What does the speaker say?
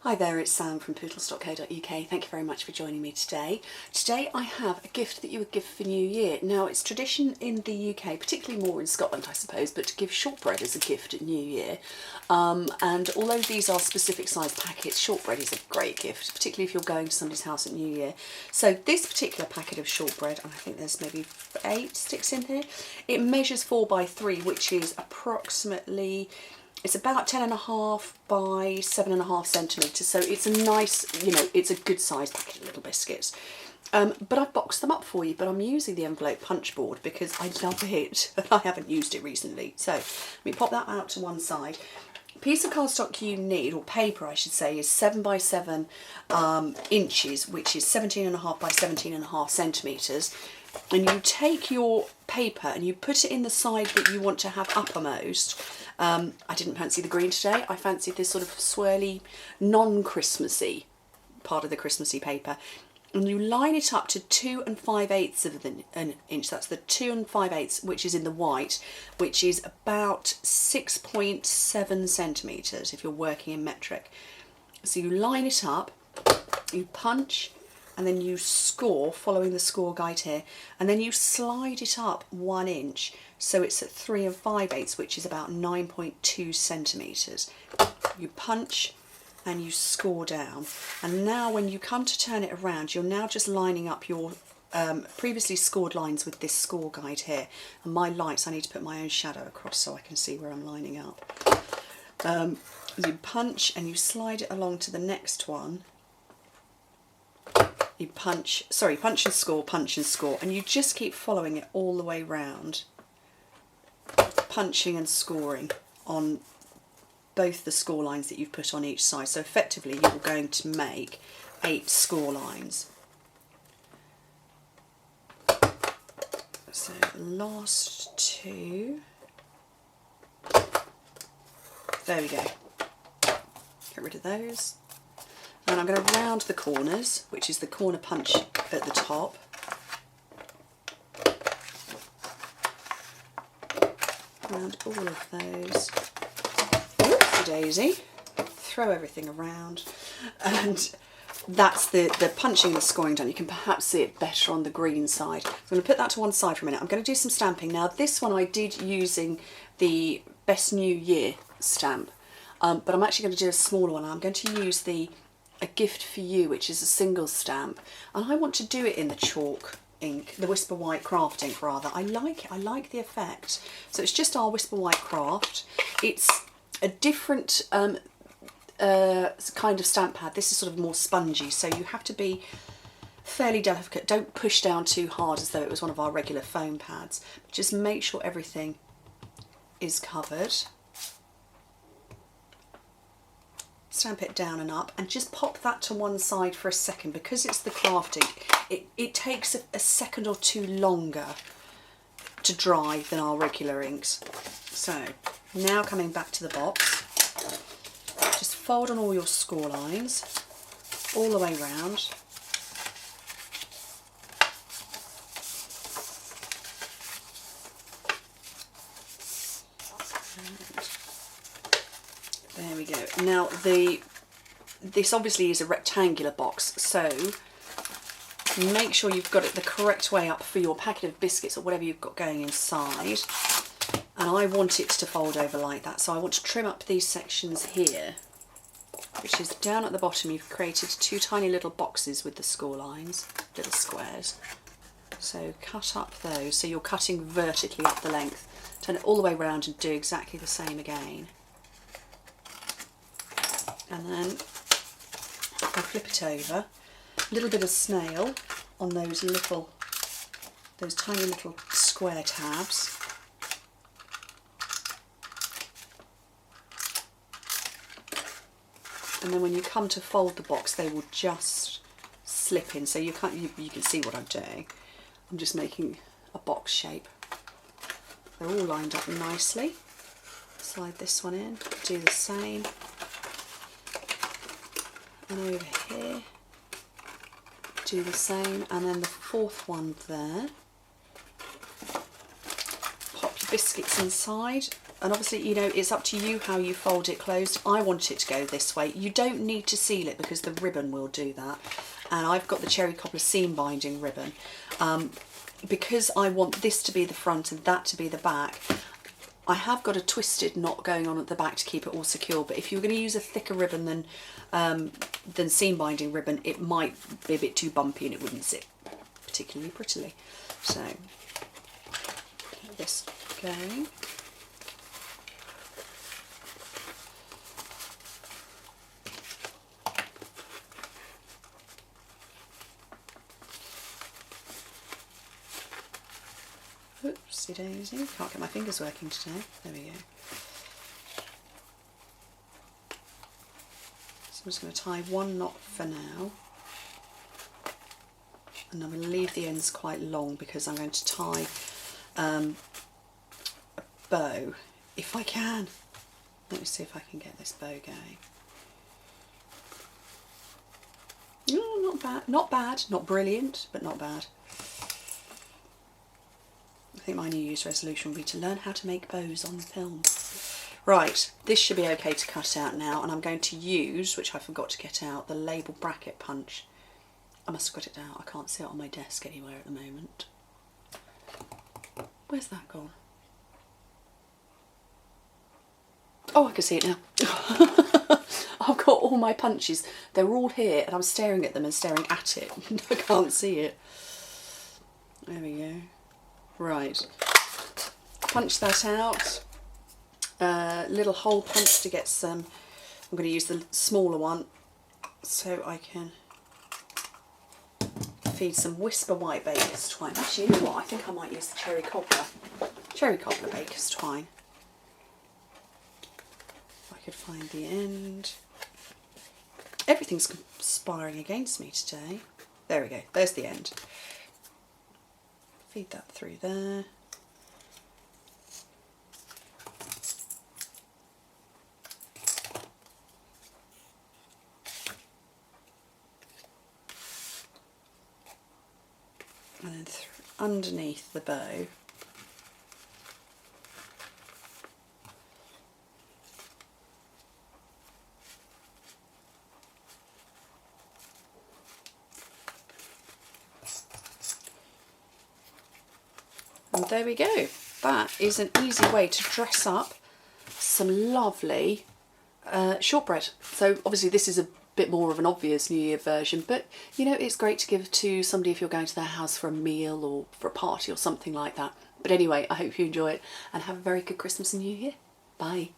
Hi there, it's Sam from Pootles.co.uk. Thank you very much for joining me today. Today I have a gift that you would give for New Year. Now it's tradition in the UK, particularly more in Scotland I suppose, but to give shortbread as a gift at New Year. And although these are specific size packets, shortbread is a great gift, particularly if you're going to somebody's house at New Year. So this particular packet of shortbread, and I think there's maybe 8 sticks in here, it measures 4 by 3, which is approximately, it's about 10.5 by 7.5 centimetres, so it's a nice, it's a good size packet of little biscuits. But I've boxed them up for you, but I'm using the envelope punch board because I love it and I haven't used it recently. So let me pop that out to one side. The piece of cardstock you need, or paper I should say, is 7 by 7 inches, which is 17.5 by 17.5 centimetres. And you take your paper and you put it in the side that you want to have uppermost. I didn't fancy the green today, I fancied this sort of swirly, non-Christmassy part of the Christmassy paper. And you line it up to 2 5/8 of an inch, that's the 2 5/8, which is in the white, which is about 6.7 centimetres if you're working in metric. So you line it up, you punch, and then you score, following the score guide here, and then you slide it up 1 inch, so it's at 3 5/8, which is about 9.2 centimetres. You punch and you score down, and now when you come to turn it around, you're now just lining up your previously scored lines with this score guide here. And my lights, I need to put my own shadow across so I can see where I'm lining up. You punch and you slide it along to the next one. You punch and score, and you just keep following it all the way round, punching and scoring on both the score lines that you've put on each side. So effectively you're going to make 8 score lines. So the last 2, there we go, get rid of those. And I'm going to round the corners, which is the corner punch at the top. Round all of those. Oopsie daisy. Throw everything around. And that's the punching and the scoring done. You can perhaps see it better on the green side. So I'm going to put that to one side for a minute. I'm going to do some stamping. Now this one I did using the Best New Year stamp, but I'm actually going to do a smaller one. I'm going to use A Gift for You, which is a single stamp, and I want to do it in the chalk ink, the Whisper White craft ink rather. I like it, I like the effect. So it's just our Whisper White craft. It's a different kind of stamp pad. This is sort of more spongy, so you have to be fairly delicate. Don't push down too hard as though it was one of our regular foam pads. Just make sure everything is covered. Stamp it down and up, and just pop that to one side for a second. Because it's the craft ink, it takes a second or two longer to dry than our regular inks. So now coming back to the box, just fold on all your score lines all the way round. There we go. Now this obviously is a rectangular box, so make sure you've got it the correct way up for your packet of biscuits or whatever you've got going inside. And I want it to fold over like that, so I want to trim up these sections here, which is down at the bottom. You've created 2 tiny little boxes with the score lines, little squares. So cut up those, so you're cutting vertically up the length. Turn it all the way around and do exactly the same again. And then if I flip it over, a little bit of snail on those tiny little square tabs. And then when you come to fold the box, they will just slip in. So you can see what I'm doing. I'm just making a box shape. They're all lined up nicely. Slide this one in, do the same. And over here, do the same, and then the 4th one there. Pop your biscuits inside, And obviously, you know, it's up to you how you fold it closed. I want it to go this way. You don't need to seal it because the ribbon will do that. And I've got the cherry cobbler seam binding ribbon. Because I want this to be the front and that to be the back, I have got a twisted knot going on at the back to keep it all secure. But if you're going to use a thicker ribbon than seam binding ribbon, it might be a bit too bumpy and it wouldn't sit particularly prettily. So, get this going. Oopsie daisy, can't get my fingers working today. There we go. So I'm just going to tie one knot for now. And I'm going to leave the ends quite long because I'm going to tie a bow, if I can. Let me see if I can get this bow going. No, not bad, not bad, not brilliant, but not bad. I think my New Year's resolution will be to learn how to make bows on film. Right, this should be okay to cut out now, and I'm going to use, which I forgot to get out, the label bracket punch. I must have got it out, I can't see it on my desk anywhere at the moment. Where's that gone? Oh, I can see it now. I've got all my punches, they're all here, and I'm staring at them and staring at it. I can't see it. There we go. Right, punch that out, little hole punch to get some, I'm going to use the smaller one so I can feed some Whisper White Baker's Twine. Actually, you know what, I think I might use the Cherry Cobbler Baker's Twine. If I could find the end. Everything's conspiring against me today. There we go, there's the end. Feed that through there. And then underneath the bow. And there we go. That is an easy way to dress up some lovely shortbread. So obviously this is a bit more of an obvious New Year version, but you know, it's great to give to somebody if you're going to their house for a meal or for a party or something like that. But anyway, I hope you enjoy it and have a very good Christmas and New Year. Bye.